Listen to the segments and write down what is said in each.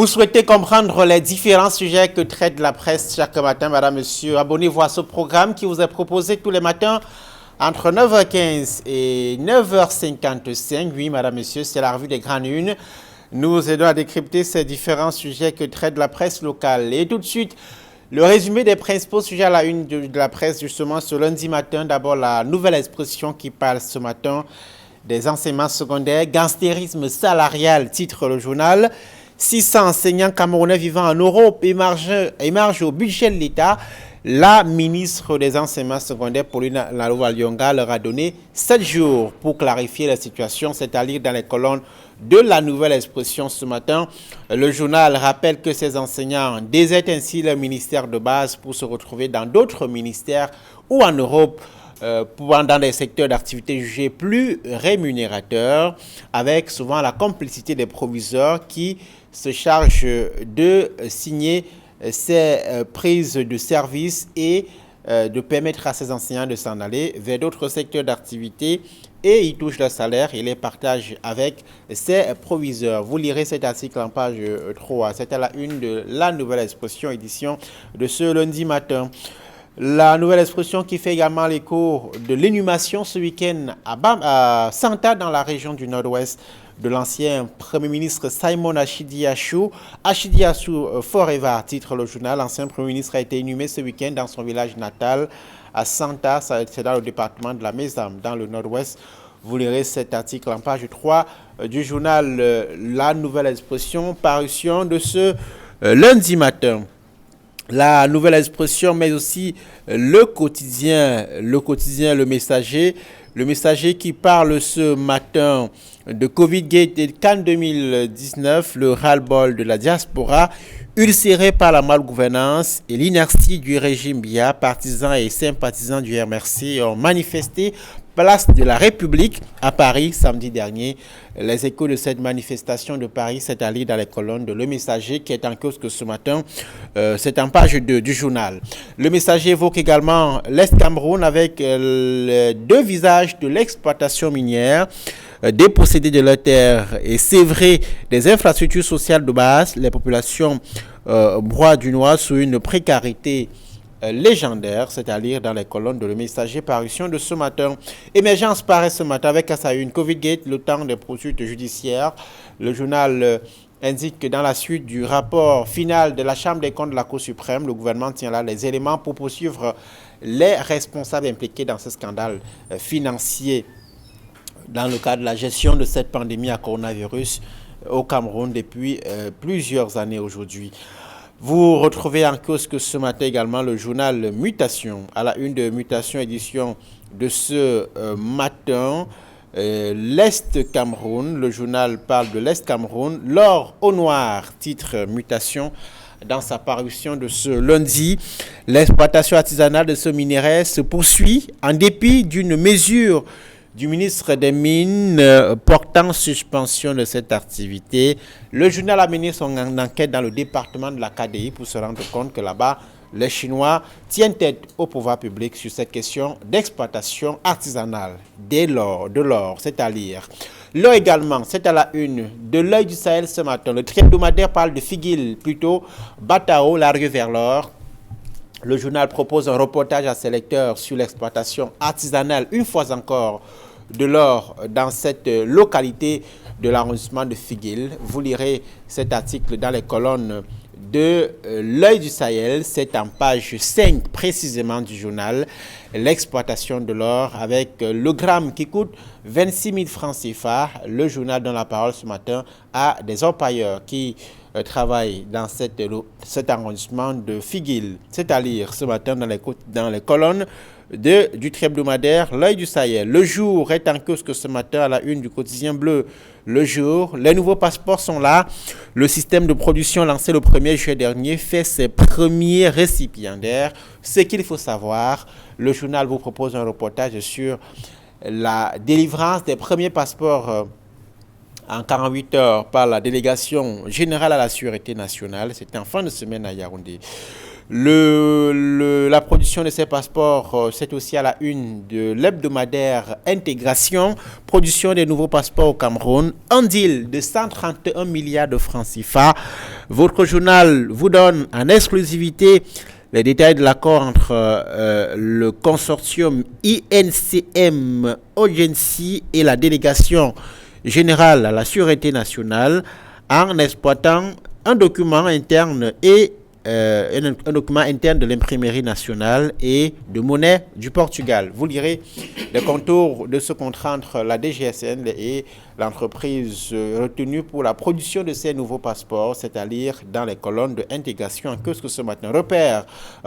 Vous souhaitez comprendre les différents sujets que traite la presse chaque matin, madame, monsieur. Abonnez-vous à ce programme qui vous est proposé tous les matins entre 9h15 et 9h55. Oui, madame, monsieur, c'est la revue des grandes unes. Nous aidons à décrypter ces différents sujets que traite la presse locale. Et tout de suite, le résumé des principaux sujets à la une de la presse, justement, ce lundi matin. D'abord, la nouvelle expression qui parle ce matin des enseignements secondaires. Gangstérisme salarial, titre le journal. 600 enseignants camerounais vivant en Europe émargent au budget de l'État. La ministre des enseignements secondaires, Pauline Naloa-Lyonga, leur a donné 7 jours pour clarifier la situation, c'est à dire dans les colonnes de la nouvelle expression ce matin. Le journal rappelle que ces enseignants désertent ainsi leur ministère de base pour se retrouver dans d'autres ministères ou en Europe, dans des secteurs d'activité jugés plus rémunérateurs, avec souvent la complicité des proviseurs qui se chargent de signer ces prises de service et de permettre à ces enseignants de s'en aller vers d'autres secteurs d'activité et ils touchent leur salaire et les partagent avec ces proviseurs. Vous lirez cet article en page 3. C'est à la une de la nouvelle expression, édition de ce lundi matin. La nouvelle expression qui fait également l'écho de l'inhumation ce week-end à Santa dans la région du Nord-Ouest de l'ancien Premier ministre Simon Achidi Achou. Achidi Achou Forever, titre le journal. L'ancien Premier ministre a été inhumé ce week-end dans son village natal à Santa, c'est dans le département de la Mézam, dans le Nord-Ouest. Vous lirez cet article en page 3 du journal La Nouvelle Expression, parution de ce lundi matin. La Nouvelle Expression, mais aussi le quotidien Le Messager. Le Messager qui parle ce matin de Covid-Gate et de Cannes 2019, le ras-le-bol de la diaspora, ulcéré par la malgouvernance et l'inertie du régime Biya. Partisans et sympathisants du MRC ont manifesté place de la République à Paris samedi dernier. Les échos de cette manifestation de Paris s'est allé dans les colonnes de Le Messager qui est en kiosque ce matin. C'est en page 2 du journal. Le Messager évoque également l'Est Cameroun avec les deux visages de l'exploitation minière, dépossédés de leurs terres et sévrés des infrastructures sociales de base. Les populations broient du noir sous une précarité légendaire, c'est-à-dire dans les colonnes de Le Messager, parution de ce matin. Émergence paraît ce matin avec à sa une Covid-Gate, le temps des poursuites judiciaires. Le journal indique que dans la suite du rapport final de la Chambre des comptes de la Cour suprême, le gouvernement tient là les éléments pour poursuivre les responsables impliqués dans ce scandale financier dans le cadre de la gestion de cette pandémie à coronavirus au Cameroun depuis plusieurs années aujourd'hui. Vous retrouvez en kiosque ce matin également le journal Mutation, à la une de Mutation, édition de ce matin. L'Est Cameroun, le journal parle de l'Est Cameroun. L'or au noir, titre Mutation, dans sa parution de ce lundi. L'exploitation artisanale de ce minerai se poursuit en dépit d'une mesure du ministre des Mines portant suspension de cette activité. Le journal a mené son enquête dans le département de la KDI pour se rendre compte que là-bas, les Chinois tiennent tête au pouvoir public sur cette question d'exploitation artisanale de l'or, c'est à lire. L'or également, c'est à la une de l'Œil du Sahel ce matin. Le hebdomadaire parle de Figuil, plutôt Batao, la rue vers l'or. Le journal propose un reportage à ses lecteurs sur l'exploitation artisanale, une fois encore, de l'or dans cette localité de l'arrondissement de Figuil. Vous lirez cet article dans les colonnes de l'Œil du Sahel. C'est en page 5 précisément du journal. L'exploitation de l'or avec le gramme qui coûte 26 000 francs CFA. Le journal donne la parole ce matin à des orpailleurs qui travaille dans cet arrondissement de Figuil. C'est à lire ce matin dans les colonnes du hebdomadaire L'Œil du Sahel. Le Jour est en kiosque ce matin à la une du quotidien bleu. Le Jour, les nouveaux passeports sont là. Le système de production lancé le 1er juillet dernier fait ses premiers récipiendaires. Ce qu'il faut savoir, le journal vous propose un reportage sur la délivrance des premiers passeports en 48 heures par la délégation générale à la sûreté nationale. C'était en fin de semaine à Yaoundé. La production de ces passeports, c'est aussi à la une de l'hebdomadaire Intégration. Production des nouveaux passeports au Cameroun. Un deal de 131 milliards de francs CFA. Votre journal vous donne en exclusivité les détails de l'accord entre le consortium INCM Agency et la délégation générale à la sûreté nationale en exploitant un document interne et un document interne de l'imprimerie nationale et de monnaie du Portugal. Vous lirez les contours de ce contrat entre la DGSN et l'entreprise retenue pour la production de ces nouveaux passeports, c'est-à-dire dans les colonnes de intégration en kiosque ce matin. Repère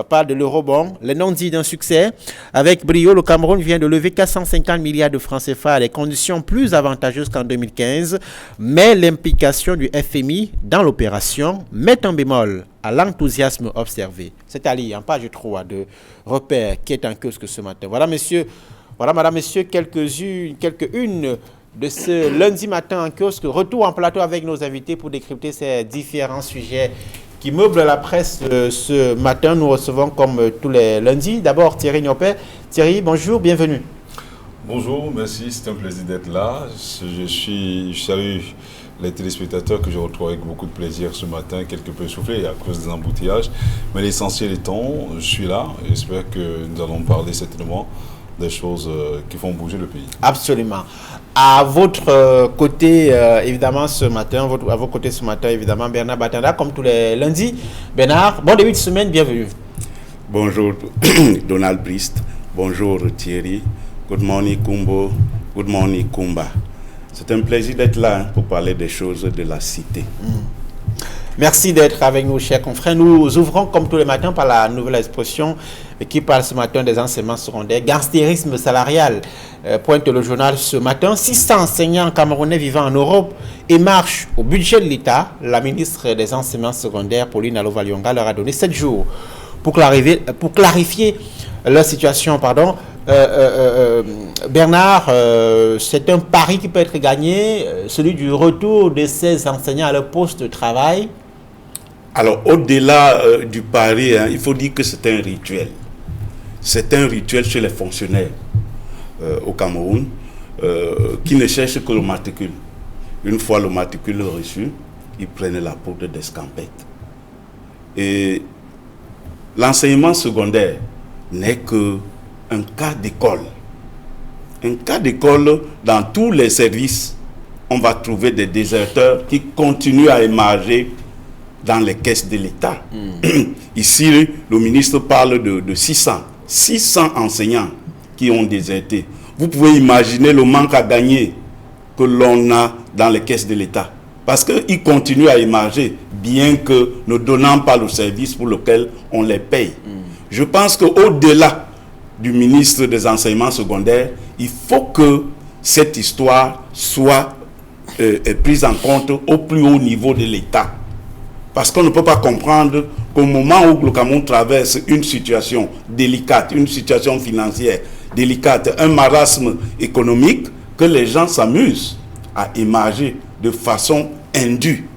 parle de l'eurobond, les non-dits d'un succès. Avec brio, le Cameroun vient de lever 450 milliards de francs CFA à des conditions plus avantageuses qu'en 2015, mais l'implication du FMI dans l'opération met un bémol à l'enthousiasme observé. C'est Ali, en page 3 de Repère, qui est en kiosque ce matin. Voilà, madame, messieurs, quelques-unes de ce lundi matin en kiosque. Retour en plateau avec nos invités pour décrypter ces différents sujets qui meublent la presse ce matin. Nous recevons comme tous les lundis. D'abord, Thierry Niopé. Thierry, bonjour, bienvenue. Bonjour, merci, c'est un plaisir d'être là. Je salue les téléspectateurs que je retrouve avec beaucoup de plaisir ce matin, quelque peu essoufflé à cause des embouteillages. Mais l'essentiel étant, je suis là et j'espère que nous allons parler certainement des choses qui font bouger le pays. Absolument. À votre côté, évidemment, ce matin, à vos côtés ce matin, évidemment, Bernard Batanda, comme tous les lundis. Bernard, bon début de semaine, bienvenue. Bonjour, Donald Brist. Bonjour, Thierry. Good morning, Kumbo. Good morning, Kumba. C'est un plaisir d'être là pour parler des choses de la cité. Merci d'être avec nous, chers confrères. Nous ouvrons comme tous les matins par la nouvelle expression qui parle ce matin des enseignements secondaires. Gangstérisme salarial, pointe le journal ce matin. 600 enseignants camerounais vivant en Europe et marchent au budget de l'État. La ministre des enseignements secondaires, Pauline Alovalionga, leur a donné 7 jours pour clarifier leur situation. Bernard, c'est un pari qui peut être gagné, celui du retour de ces enseignants à leur poste de travail. Alors, au-delà du pari, il faut dire que c'est un rituel. C'est un rituel chez les fonctionnaires au Cameroun qui ne cherchent que le matricule. Une fois le matricule reçu, ils prennent la poudre d'escampette. Et l'enseignement secondaire n'est qu'un cas d'école. Un cas d'école, dans tous les services, on va trouver des déserteurs qui continuent à émarger dans les caisses de l'État. Ici, le ministre parle de 600 enseignants qui ont déserté. Vous pouvez imaginer le manque à gagner que l'on a dans les caisses de l'État. Parce qu'ils continuent à émarger, bien que ne donnant pas le service pour lequel on les paye. Je pense qu'au-delà du ministre des enseignements secondaires, il faut que cette histoire soit prise en compte au plus haut niveau de l'État. Parce qu'on ne peut pas comprendre qu'au moment où le Cameroun traverse une situation délicate, une situation financière délicate, un marasme économique, que les gens s'amusent à émarger de façon indue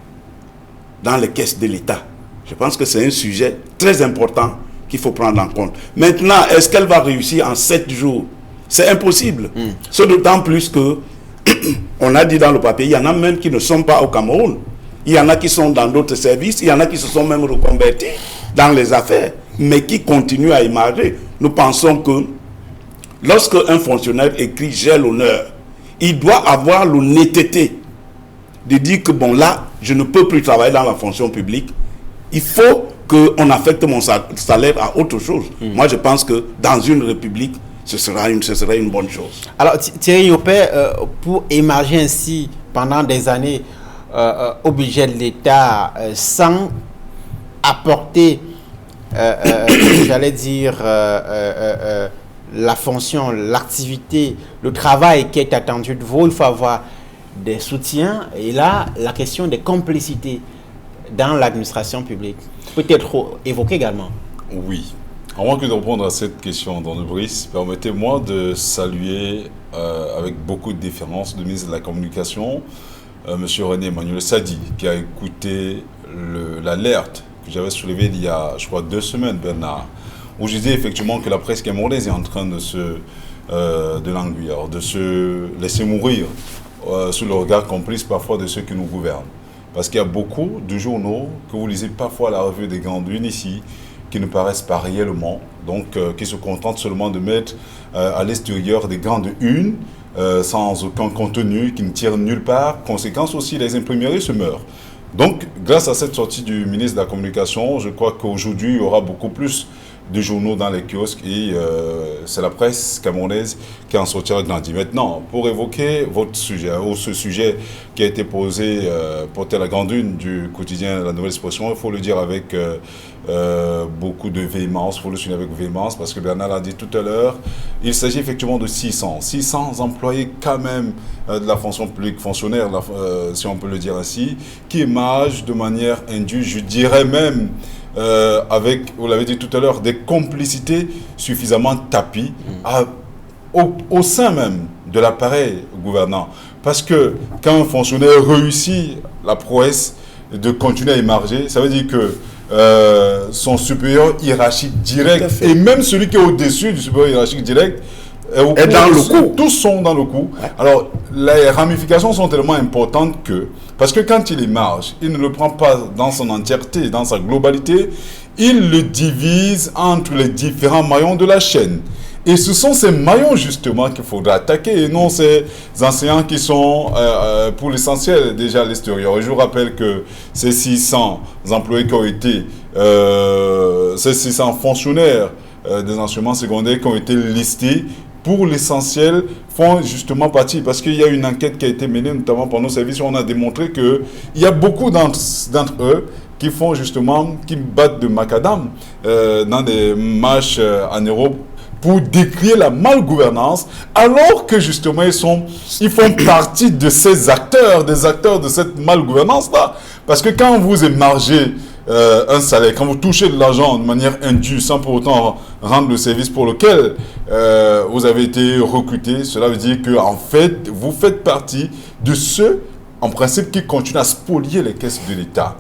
dans les caisses de l'État. Je pense que c'est un sujet très important qu'il faut prendre en compte. Maintenant, est-ce qu'elle va réussir en 7 jours? C'est impossible. Ce d'autant plus que, on a dit dans le papier, il y en a même qui ne sont pas au Cameroun. Il y en a qui sont dans d'autres services, il y en a qui se sont même reconvertis dans les affaires, mais qui continuent à émarger. Nous pensons que lorsque un fonctionnaire écrit « j'ai l'honneur », il doit avoir l'honnêteté de dire que bon là, je ne peux plus travailler dans la fonction publique. Il faut qu'on affecte mon salaire à autre chose. Moi, je pense que dans une république, ce serait une bonne chose. Alors, Thierry Niopé, pour émarger ainsi pendant des années au budget de l'État sans apporter, j'allais dire, la fonction, l'activité, le travail qui est attendu de vous, il faut avoir des soutiens. Et là, la question des complicités dans l'administration publique peut être évoquée également. Oui. Avant que de répondre à cette question, Don Brice, permettez-moi de saluer avec beaucoup de déférence le ministre de la Communication, M. René Emmanuel Sadi, qui a écouté l'alerte que j'avais soulevé il y a, je crois, 2 semaines, Bernard, où je disais effectivement que la presse camerounaise est en train de languir, de se laisser mourir sous le regard complice parfois de ceux qui nous gouvernent. Parce qu'il y a beaucoup de journaux que vous lisez parfois à la revue des Grandes Lunes ici, qui ne paraissent pas réellement, donc qui se contentent seulement de mettre à l'extérieur des grandes unes, sans aucun contenu, qui ne tirent nulle part. Conséquence aussi, les imprimeries se meurent. Donc, grâce à cette sortie du ministre de la Communication, je crois qu'aujourd'hui, il y aura beaucoup plus de journaux dans les kiosques et c'est la presse camerounaise qui en sortira grandi. Maintenant, pour évoquer votre sujet, ou ce sujet qui a été posé, porté à la grande une du quotidien La Nouvelle Expression, il faut le dire avec beaucoup de véhémence, il faut le souligner avec véhémence, parce que Bernard l'a dit tout à l'heure, il s'agit effectivement de 600 employés quand même de la fonction publique, fonctionnaires, si on peut le dire ainsi, qui émagent de manière indue, je dirais même, avec, vous l'avez dit tout à l'heure, des complicités suffisamment tapies au sein même de l'appareil gouvernant. Parce que quand un fonctionnaire réussit la prouesse de continuer à émarger, ça veut dire que son supérieur hiérarchique direct, et même celui qui est au-dessus du supérieur hiérarchique direct, est dans le coup. Tous sont dans le coup. Ouais. Alors, les ramifications sont tellement importantes que, parce que quand il émarge, il ne le prend pas dans son entièreté, dans sa globalité, il le divise entre les différents maillons de la chaîne. Et ce sont ces maillons justement qu'il faudra attaquer et non ces enseignants qui sont pour l'essentiel déjà à l'extérieur. Je vous rappelle que ces 600 employés qui ont été, ces 600 fonctionnaires des enseignements secondaires qui ont été listés, pour l'essentiel, font justement partie, parce qu'il y a une enquête qui a été menée, notamment par nos services, où on a démontré qu'il y a beaucoup d'entre eux qui font justement, qui battent de macadam dans des marches en Europe pour décrire la malgouvernance, alors que justement ils font partie de ces acteurs, des acteurs de cette malgouvernance-là. Parce que quand vous émargez un salaire, quand vous touchez de l'argent de manière indue, sans pour autant rendre le service pour lequel vous avez été recruté, cela veut dire que en fait, vous faites partie de ceux, en principe, qui continuent à spolier les caisses de l'État.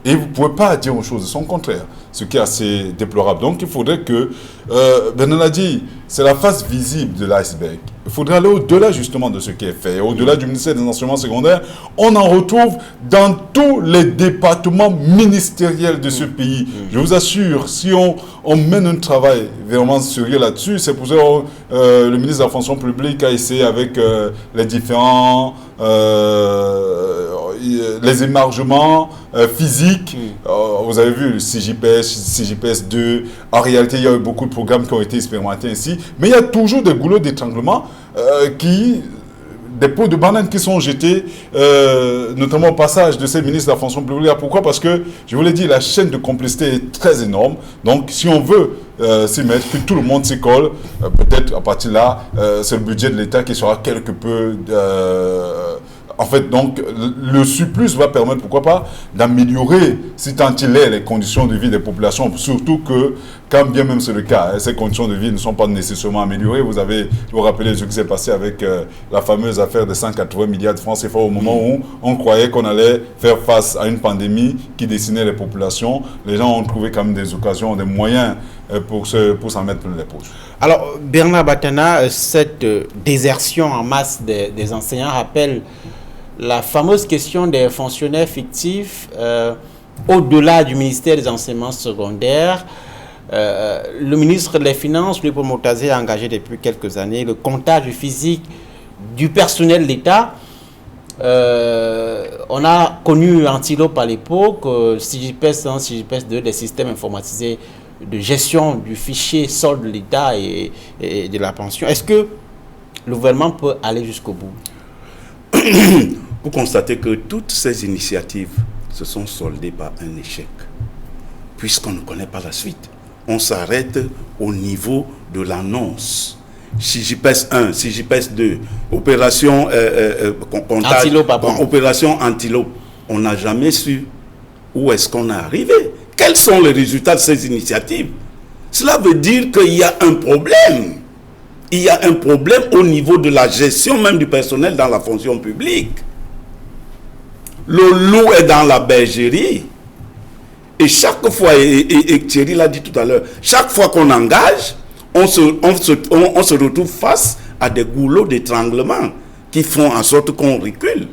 Et vous ne pouvez pas dire une chose de son contraire, ce qui est assez déplorable. Donc il faudrait que, Bernard l'a dit, c'est la face visible de l'iceberg. Il faudrait aller au-delà justement de ce qui est fait. Au-delà du ministère des enseignements secondaires, on en retrouve dans tous les départements ministériels de ce pays. Je vous assure, si on mène un travail vraiment sérieux là-dessus, c'est pour ça que le ministre de la fonction publique a essayé avec les différents... les émargements physiques, vous avez vu le CJPS 2, en réalité il y a eu beaucoup de programmes qui ont été expérimentés ainsi, mais il y a toujours des goulots d'étranglement des pots de banane qui sont jetés, notamment au passage de ces ministres de la fonction publique. Pourquoi? Parce que, je vous l'ai dit, la chaîne de complicité est très énorme. Donc, si on veut s'y mettre, que tout le monde s'y colle, peut-être à partir de là, c'est le budget de l'État qui sera quelque peu... en fait, donc, le surplus va permettre, pourquoi pas, d'améliorer, si tant il est, les conditions de vie des populations. Surtout que, quand bien même c'est le cas, ces conditions de vie ne sont pas nécessairement améliorées. Vous vous rappelez ce qui s'est passé avec la fameuse affaire de 180 milliards de francs CFA au moment où on croyait qu'on allait faire face à une pandémie qui décimait les populations. Les gens ont trouvé quand même des occasions, des moyens pour s'en mettre plein les poches. Alors, Bernard Batana, cette désertion en masse des enseignants rappelle la fameuse question des fonctionnaires fictifs au-delà du ministère des enseignements secondaires. Le ministre des Finances, Louis Paul Motazé, a engagé depuis quelques années le comptage physique du personnel d'État. On a connu Antilope à l'époque, CJPS 1, CJPS 2, des systèmes informatisés de gestion du fichier solde de l'État et de la pension. Est-ce que le gouvernement peut aller jusqu'au bout? Vous constatez que toutes ces initiatives se sont soldées par un échec, puisqu'on ne connaît pas la suite. On s'arrête au niveau de l'annonce. CJPS 1, CJPS 2, opération opération Antilope. On n'a jamais su où est-ce qu'on est arrivé. Quels sont les résultats de ces initiatives? Cela veut dire qu'il y a un problème. Il y a un problème au niveau de la gestion même du personnel dans la fonction publique. Le loup est dans la bergerie. Et chaque fois, et Thierry l'a dit tout à l'heure, chaque fois qu'on engage, on se retrouve face à des goulots d'étranglement qui font en sorte qu'on recule.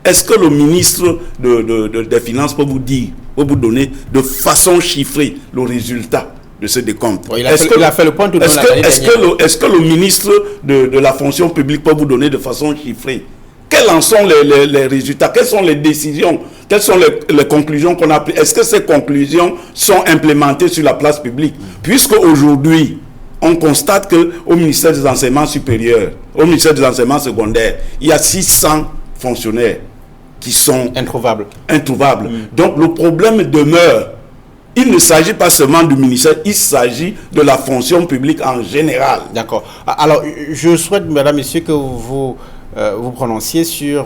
Est-ce que le ministre des Finances peut vous dire, peut vous donner de façon chiffrée le résultat de ce décompte? Il a fait le point tout le long de l'année dernière. Est-ce que le ministre de la fonction publique peut vous donner de façon chiffrée? Quels en sont les résultats? Quelles sont les décisions? Quelles sont les conclusions qu'on a prises? Est-ce que ces conclusions sont implémentées sur la place publique? Puisque aujourd'hui, on constate qu'au ministère des enseignements supérieurs, au ministère des enseignements secondaires, il y a 600 fonctionnaires qui sont introuvables. Donc le problème demeure. Il ne s'agit pas seulement du ministère, il s'agit de la fonction publique en général. D'accord. Alors, je souhaite, mesdames, messieurs, que vous vous prononciez sur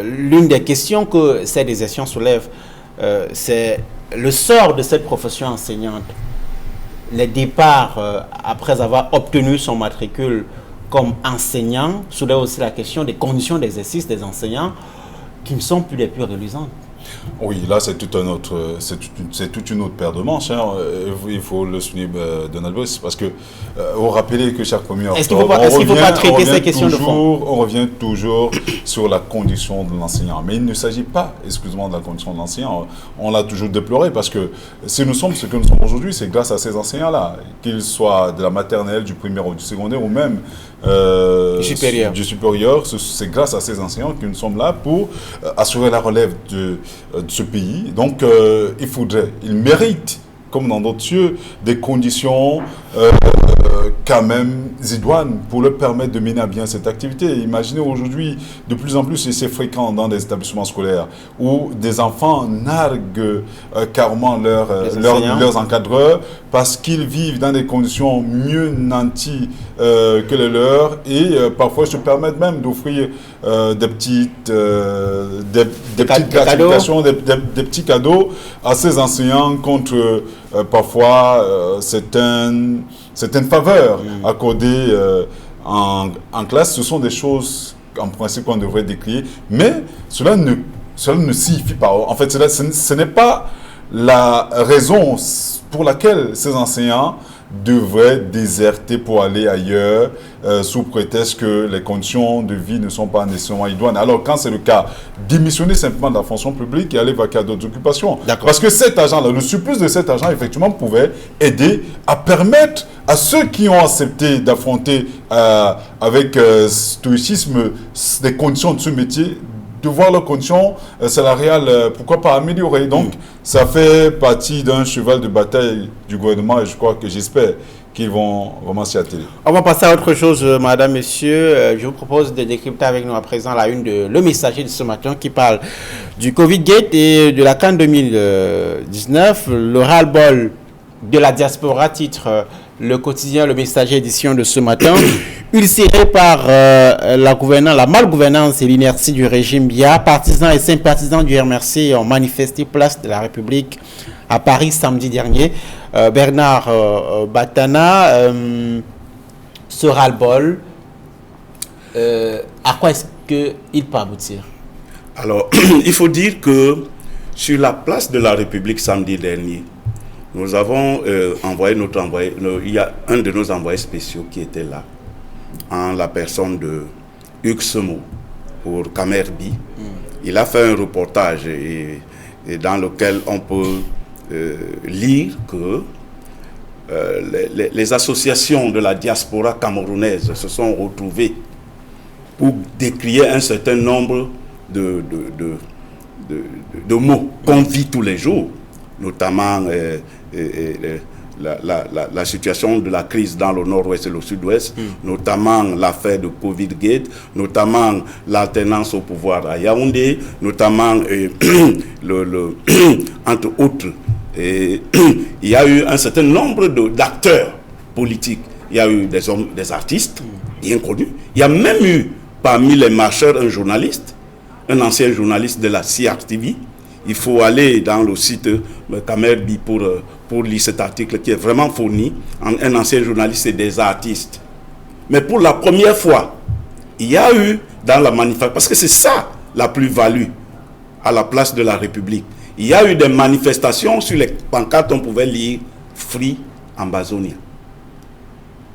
l'une des questions que ces désertions soulèvent. C'est le sort de cette profession enseignante. Les départs, après avoir obtenu son matricule comme enseignant, soulève aussi la question des conditions d'exercice des enseignants qui ne sont plus les plus reluisantes. Oui, là c'est toute une autre paire de manches. Hein. Il faut le souligner, Donald Boss, parce que vous rappelez que chaque premier est-ce qu'il ne faut pas traiter ces questions de fond? On revient toujours sur la condition de l'enseignant. Mais il ne s'agit pas exclusivement de la condition de l'enseignant. On l'a toujours déploré parce que si nous sommes ce que nous sommes aujourd'hui, c'est grâce à ces enseignants-là, qu'ils soient de la maternelle, du primaire ou du secondaire ou même du supérieur. C'est grâce à ces enseignants que nous sommes là pour assurer la relève de ce pays. Donc il mérite, comme dans d'autres cieux, des conditions quand même idoines pour leur permettre de mener à bien cette activité. Imaginez aujourd'hui, de plus en plus, et c'est fréquent dans des établissements scolaires, où des enfants narguent carrément leurs encadreurs parce qu'ils vivent dans des conditions mieux nanties que les leurs et parfois se permettent même d'offrir des petites gratifications, des petits cadeaux à ces enseignants contre parfois certaines faveurs accordées en classe. Ce sont des choses en principe qu'on devrait décrier, mais cela ne signifie pas. En fait, ce n'est pas la raison pour laquelle ces enseignants devraient déserter pour aller ailleurs sous prétexte que les conditions de vie ne sont pas nécessairement idoines. Alors quand c'est le cas, démissionner simplement de la fonction publique et aller vaquer à d'autres occupations. Parce que cet argent-là, le surplus de cet argent, effectivement, pouvait aider à permettre à ceux qui ont accepté d'affronter avec stoïcisme des conditions de ce métier, de voir leurs conditions salariales, pourquoi pas améliorer. Donc, ça fait partie d'un cheval de bataille du gouvernement et j'espère qu'ils vont vraiment s'y atteler. On va passer à autre chose, madame, messieurs. Je vous propose de décrypter avec nous à présent la une de Le Messager de ce matin qui parle du Covid-Gate et de la CAN 2019. Le ras-le-bol de la diaspora, titre le quotidien Le Messager édition de ce matin, ulcéré par la malgouvernance et l'inertie du régime Biya. Partisans et sympathisants du RMRC ont manifesté place de la République à Paris samedi dernier. Bernard Batana, ce ras-le-bol, à quoi est-ce qu'il peut aboutir? Alors, il faut dire que sur la place de la République samedi dernier, nous avons il y a un de nos envoyés spéciaux qui était là, en la personne de Hugues Semo pour Camerbi. Il a fait un reportage et dans lequel on peut lire que les associations de la diaspora camerounaise se sont retrouvées pour décrier un certain nombre de mots qu'on vit tous les jours, notamment la situation de la crise dans le nord-ouest et le sud-ouest, notamment l'affaire de Covid-Gate, notamment l'alternance au pouvoir à Yaoundé, notamment, entre autres, il y a eu un certain nombre d'acteurs politiques. Il y a eu des artistes bien connus. Il y a même eu parmi les marcheurs un journaliste, un ancien journaliste de la CRTV. Il faut aller dans le site Camerbi pour lire cet article qui est vraiment fourni. Un ancien journaliste et des artistes. Mais pour la première fois, il y a eu dans la manifestation, parce que c'est ça la plus-value à la place de la République, Il y a eu des manifestations sur les pancartes, on pouvait lire Free Ambazonia.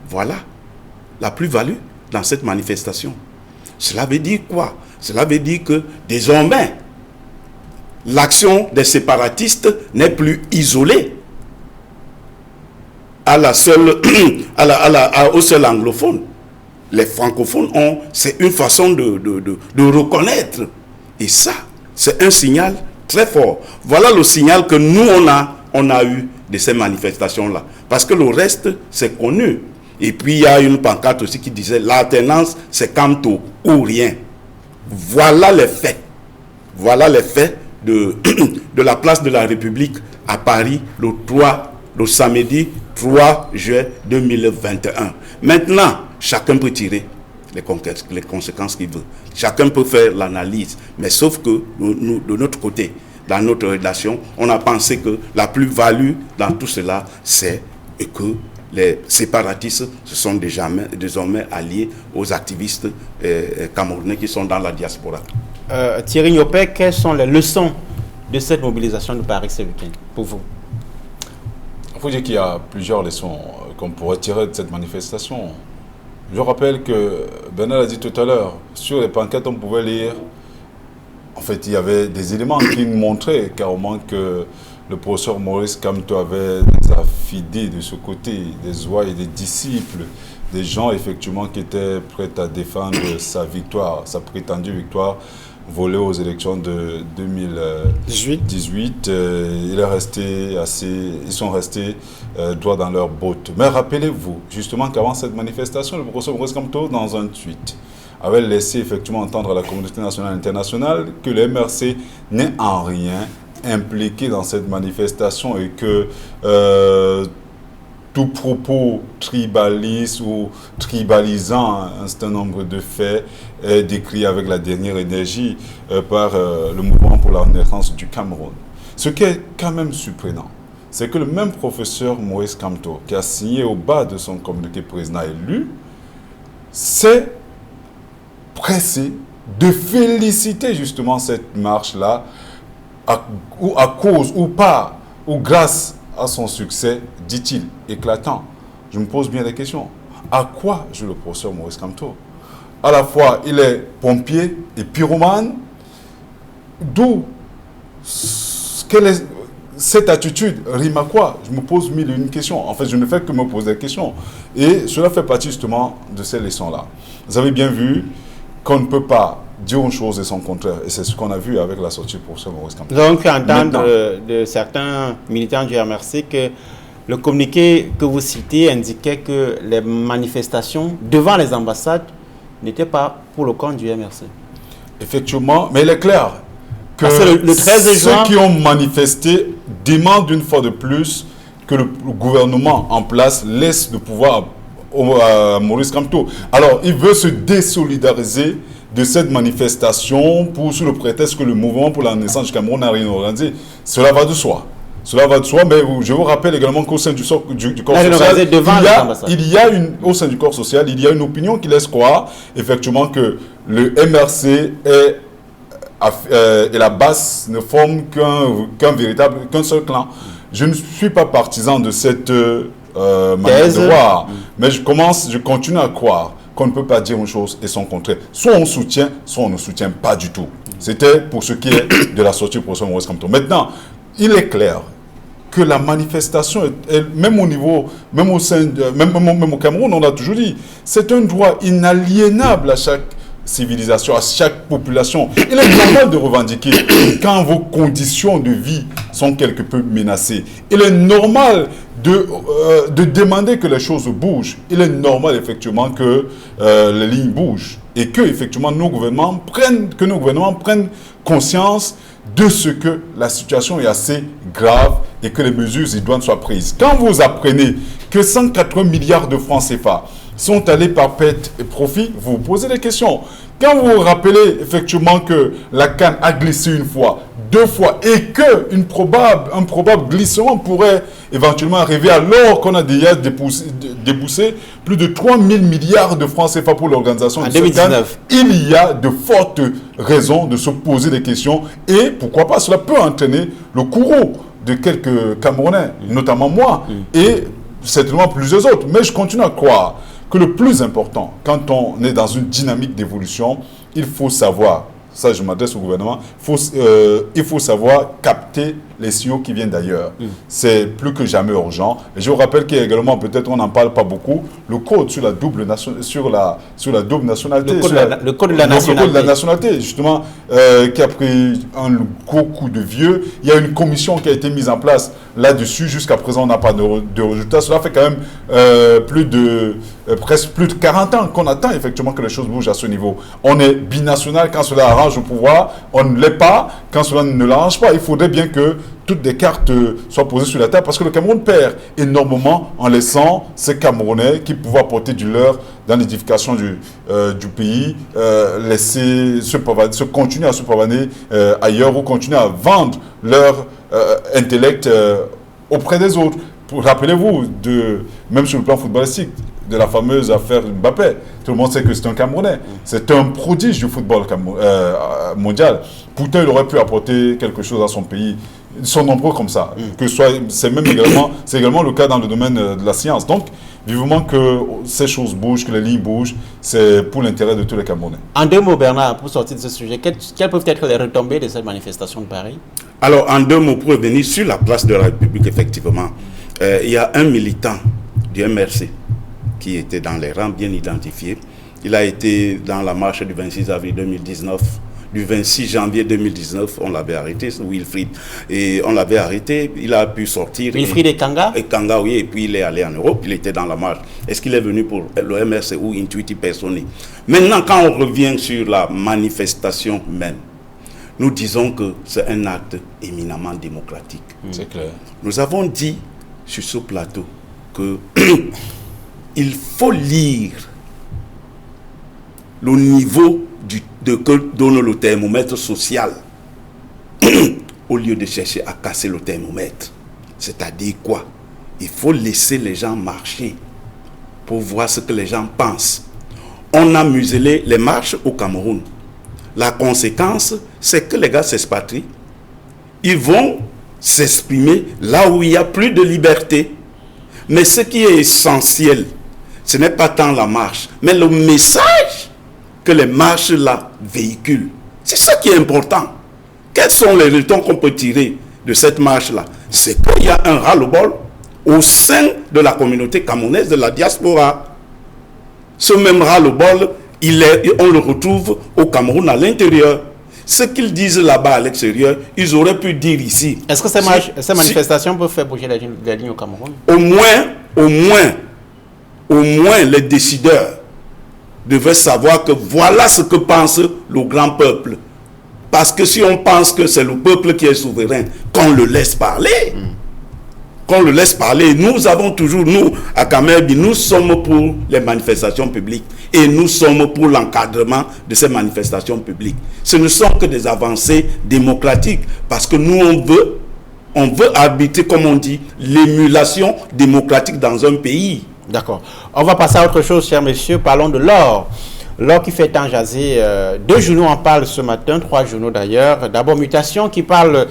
Voilà la plus-value dans cette manifestation. Cela veut dire quoi? Cela veut dire que désormais, l'action des séparatistes n'est plus isolée au seul anglophone. Les francophones c'est une façon de reconnaître. Et ça, c'est un signal très fort. Voilà le signal que nous, on a eu de ces manifestations-là. Parce que le reste, c'est connu. Et puis, il y a une pancarte aussi qui disait « L'alternance, c'est Camto ou rien ». Voilà les faits. Voilà les faits de la place de la République à Paris le samedi 3 juin 2021. Maintenant, chacun peut tirer les conséquences qu'il veut. Chacun peut faire l'analyse. Mais sauf que nous, de notre côté, dans notre rédaction, on a pensé que la plus-value dans tout cela, c'est que les séparatistes se sont désormais alliés aux activistes camerounais qui sont dans la diaspora. Thierry Niopé, quelles sont les leçons de cette mobilisation de Paris ce week-end pour vous? Il faut dire qu'il y a plusieurs leçons qu'on pourrait tirer de cette manifestation. Je rappelle que Bernard a dit tout à l'heure, sur les pancartes, on pouvait lire. En fait, il y avait des éléments qui montraient carrément que le professeur Maurice Kamto avait des affidés de ce côté, des ouailles et des disciples, des gens effectivement qui étaient prêts à défendre sa victoire, sa prétendue victoire volée aux élections de 2018. Ils sont restés droit dans leurs bottes. Mais rappelez-vous justement qu'avant cette manifestation, le professeur Maurice Kamto, dans un tweet, avait laissé effectivement entendre à la communauté nationale et internationale que le MRC n'est en rien impliqué dans cette manifestation et que tout propos tribaliste ou tribalisant un certain nombre de faits est décrit avec la dernière énergie par le mouvement pour la renaissance du Cameroun. Ce qui est quand même surprenant, c'est que le même professeur Maurice Kamto, qui a signé au bas de son communiqué président élu, s'est pressé de féliciter justement cette marche-là à cause ou pas, ou grâce à son succès, dit-il, éclatant. Je me pose bien des questions. À quoi joue le professeur Maurice Kamto? À la fois, il est pompier et pyromane. D'où cette attitude rime à quoi? Je me pose mille et une questions. En fait, je ne fais que me poser des questions. Et cela fait partie justement de ces leçons-là. Vous avez bien vu qu'on ne peut pas dire une chose et son contraire. Et c'est ce qu'on a vu avec la sortie du professeur Maurice Kamto. Nous avons pu entendre de certains militants du MRC que le communiqué que vous citez indiquait que les manifestations devant les ambassades n'étaient pas pour le compte du MRC. Effectivement, mais il est clair que le 13 juin, ceux qui ont manifesté demandent une fois de plus que le gouvernement en place laisse le pouvoir à Maurice Kamto. Alors, il veut se désolidariser de cette manifestation sous le prétexte que le mouvement pour la renaissance du Cameroun n'a rien organisé. Cela va de soi. Cela va de soi, mais je vous rappelle également qu'au sein du corps social, au sein du corps social, il y a une opinion qui laisse croire effectivement que le MRC et la base ne forment qu'un seul clan. Je ne suis pas partisan de cette manière de voir, mais je continue à croire qu'on ne peut pas dire une chose et son contraire. Soit on soutient, soit on ne soutient pas du tout. C'était pour ce qui est de la sortie du professeur Maurice Kamto. Maintenant, il est clair que la manifestation, même au Cameroun, on a toujours dit, c'est un droit inaliénable à chaque civilisation, à chaque population. Il est normal de revendiquer quand vos conditions de vie sont quelque peu menacées. Il est normal de demander que les choses bougent. Il est normal effectivement que les lignes bougent et que effectivement nos gouvernements prennent conscience de ce que la situation est assez grave et que les mesures idoines soient prises. Quand vous apprenez que 180 milliards de francs CFA sont allés par perte et profit, vous vous posez des questions. Quand vous vous rappelez effectivement que la CAN a glissé une fois, 2 fois, et qu'un probable glissement pourrait éventuellement arriver alors qu'on a déjà déboursé plus de 3 000 milliards de francs CFA pour l'organisation de cette CAN, il y a de fortes raisons de se poser des questions et pourquoi pas, cela peut entraîner le courroux de quelques Camerounais, notamment moi, et certainement plusieurs autres. Mais je continue à croire que le plus important, quand on est dans une dynamique d'évolution, il faut savoir, ça je m'adresse au gouvernement, il faut savoir capter les signaux qui viennent d'ailleurs. C'est plus que jamais urgent. Et je vous rappelle qu'il y a également, peut-être on n'en parle pas beaucoup, le code sur la double nationalité. Le code de la nationalité, justement, qui a pris un gros coup de vieux. Il y a une commission qui a été mise en place là-dessus. Jusqu'à présent, on n'a pas de résultats. Cela fait quand même presque plus de 40 ans qu'on attend effectivement que les choses bougent à ce niveau. On est binational quand cela arrange le pouvoir, on ne l'est pas quand cela ne l'arrange pas. Il faudrait bien que toutes les cartes soient posées sur la table parce que le Cameroun perd énormément en laissant ces Camerounais qui pouvaient apporter du leur dans l'édification du pays, continuer à se pavaner ailleurs ou continuer à vendre leur intellect auprès des autres. Rappelez-vous, même sur le plan footballistique, de la fameuse affaire Mbappé. Tout le monde sait que c'est un Camerounais. C'est un prodige du football mondial. Pourtant, il aurait pu apporter quelque chose à son pays. Ils sont nombreux comme ça. C'est également le cas dans le domaine de la science. Donc, vivement que ces choses bougent, que les lignes bougent, c'est pour l'intérêt de tous les Camerounais. En 2 mots, Bernard, pour sortir de ce sujet, quelles peuvent être les retombées de cette manifestation de Paris? Alors, en 2 mots, pour revenir sur la place de la République, effectivement, il y a un militant du MRC qui était dans les rangs bien identifiés. Il a été dans la marche du 26 avril 2019. Du 26 janvier 2019, on l'avait arrêté, Wilfried. Et on l'avait arrêté, il a pu sortir. Wilfried et Kanga? Et Kanga, oui, et puis il est allé en Europe, il était dans la marche. Est-ce qu'il est venu pour le MRC ou Intuitive Personae? Maintenant, quand on revient sur la manifestation même, nous disons que c'est un acte éminemment démocratique. C'est clair. Nous avons dit sur ce plateau que il faut lire le niveau que donne le thermomètre social au lieu de chercher à casser le thermomètre. C'est-à-dire quoi? Il faut laisser les gens marcher pour voir ce que les gens pensent. On a muselé les marches au Cameroun. La conséquence, c'est que les gars s'expatrient. Ils vont s'exprimer là où il n'y a plus de liberté. Mais ce qui est essentiel, ce n'est pas tant la marche, mais le message que les marches-là véhiculent. C'est ça qui est important. Quels sont les résultats qu'on peut tirer de cette marche-là? C'est qu'il y a un ras-le-bol au sein de la communauté camerounaise de la diaspora. Ce même ras-le-bol, on le retrouve au Cameroun à l'intérieur. Ce qu'ils disent là-bas à l'extérieur, ils auraient pu dire ici. Est-ce que ces manifestations peuvent faire bouger les lignes au Cameroun? Au moins les décideurs devraient savoir que voilà ce que pense le grand peuple. Parce que si on pense que c'est le peuple qui est souverain, qu'on le laisse parler. Qu'on le laisse parler. Nous avons toujours, nous, à Camerbi, nous sommes pour les manifestations publiques. Et nous sommes pour l'encadrement de ces manifestations publiques. Ce ne sont que des avancées démocratiques. Parce que nous, on veut arbitrer, comme on dit, l'émulation démocratique dans un pays. D'accord. On va passer à autre chose, chers messieurs. Parlons de l'or. L'or qui fait tant jaser. 2 journaux en parlent ce matin, 3 journaux d'ailleurs. D'abord, Mutation qui parle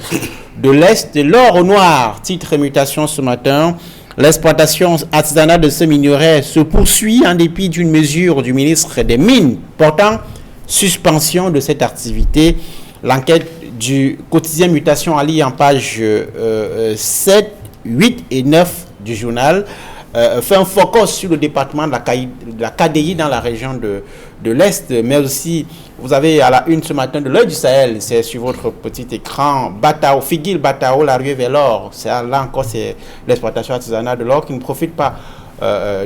de l'Est, de l'or au noir. Titre Mutation ce matin. L'exploitation artisanale de ce minerai se poursuit en dépit d'une mesure du ministre des Mines portant suspension de cette activité. L'enquête du quotidien Mutation en lit en page 7, 8 et 9 du journal. Fait un focus sur le département de la KDI dans la région de l'Est, mais aussi, vous avez à la une ce matin de l'Œil du Sahel, c'est sur votre petit écran, Batao, Figuil Batao, la ruée vers l'or. Là encore, c'est l'exploitation artisanale de l'or qui ne profite pas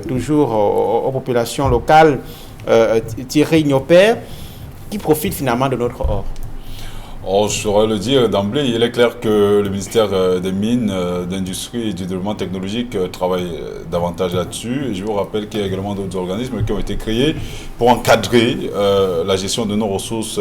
toujours aux populations locales. Thierry Ignopère, qui profite finalement de notre or. Oh, je saurais le dire d'emblée. Il est clair que le ministère des Mines, d'Industrie et du Développement technologique travaille davantage là-dessus. Et je vous rappelle qu'il y a également d'autres organismes qui ont été créés pour encadrer la gestion de nos ressources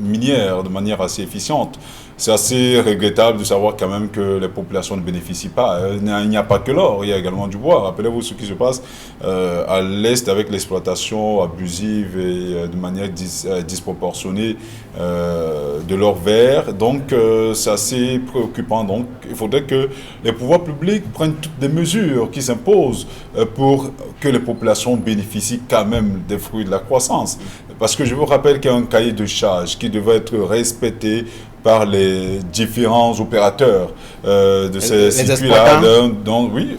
minières de manière assez efficiente. C'est assez regrettable de savoir quand même que les populations ne bénéficient pas. Il n'y a pas que l'or, il y a également du bois. Rappelez-vous ce qui se passe à l'Est avec l'exploitation abusive et de manière disproportionnée de l'or vert. Donc c'est assez préoccupant. Donc il faudrait que les pouvoirs publics prennent toutes les mesures qui s'imposent pour que les populations bénéficient quand même des fruits de la croissance. Parce que je vous rappelle qu'il y a un cahier de charges qui devrait être respecté par les différents opérateurs de ces circuits-là. Oui,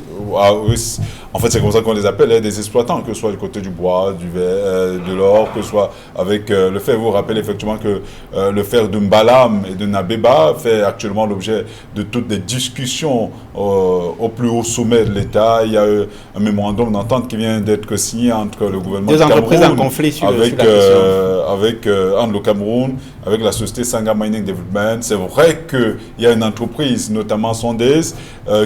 en fait, c'est comme ça qu'on les appelle, des exploitants, que ce soit du côté du bois, du verre, de l'or, que ce soit avec le fer. Vous vous rappelez effectivement que le fer de Mbalam et de Nabeba fait actuellement l'objet de toutes les discussions au plus haut sommet de l'État. Il y a un mémorandum d'entente qui vient d'être signé entre le gouvernement du Cameroun, entreprises en conflit avec le Cameroun, avec la société Sangha Mining Development. C'est vrai qu'il y a une entreprise, notamment Sondez,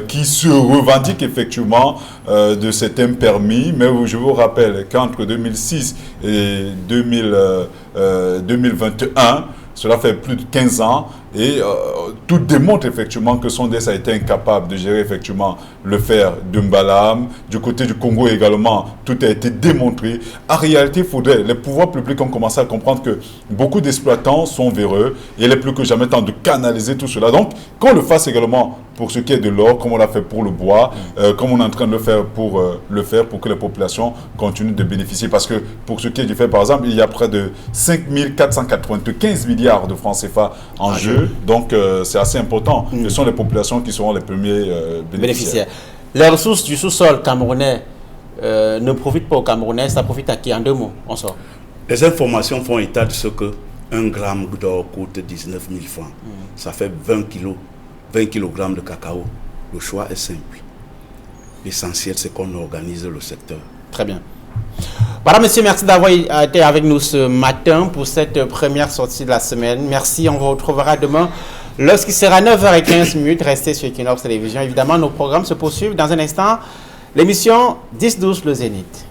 qui se revendique effectivement de certains permis, mais je vous rappelle qu'entre 2006 et 2021, cela fait plus de 15 ans, et tout démontre effectivement que Sondez a été incapable de gérer effectivement le fer de Mbalam. Du côté du Congo également, tout a été démontré. En réalité, les pouvoirs publics ont commencé à comprendre que beaucoup d'exploitants sont véreux et il est plus que jamais temps de canaliser tout cela. Donc, qu'on le fasse également pour ce qui est de l'or, comme on l'a fait pour le bois, comme on est en train de le faire pour que les populations continuent de bénéficier. Parce que pour ce qui est du fer, par exemple, il y a près de 5 495 milliards de francs CFA en jeu. Donc, c'est assez important. Ce sont les populations qui seront les premiers bénéficiaires. Les ressources du sous-sol camerounais ne profitent pas aux Camerounais, ça profite à qui? En 2 mots, on sort. Les informations font état de ce que 1 gramme d'or coûte 19 000 francs. Ça fait 20 kg de cacao. Le choix est simple. L'essentiel, c'est qu'on organise le secteur. Très bien. Voilà, monsieur, merci d'avoir été avec nous ce matin pour cette première sortie de la semaine. Merci, on vous retrouvera demain lorsqu'il sera 9h15. Restez sur Equinox Télévision. Évidemment, nos programmes se poursuivent dans un instant. L'émission 10-12 le Zénith.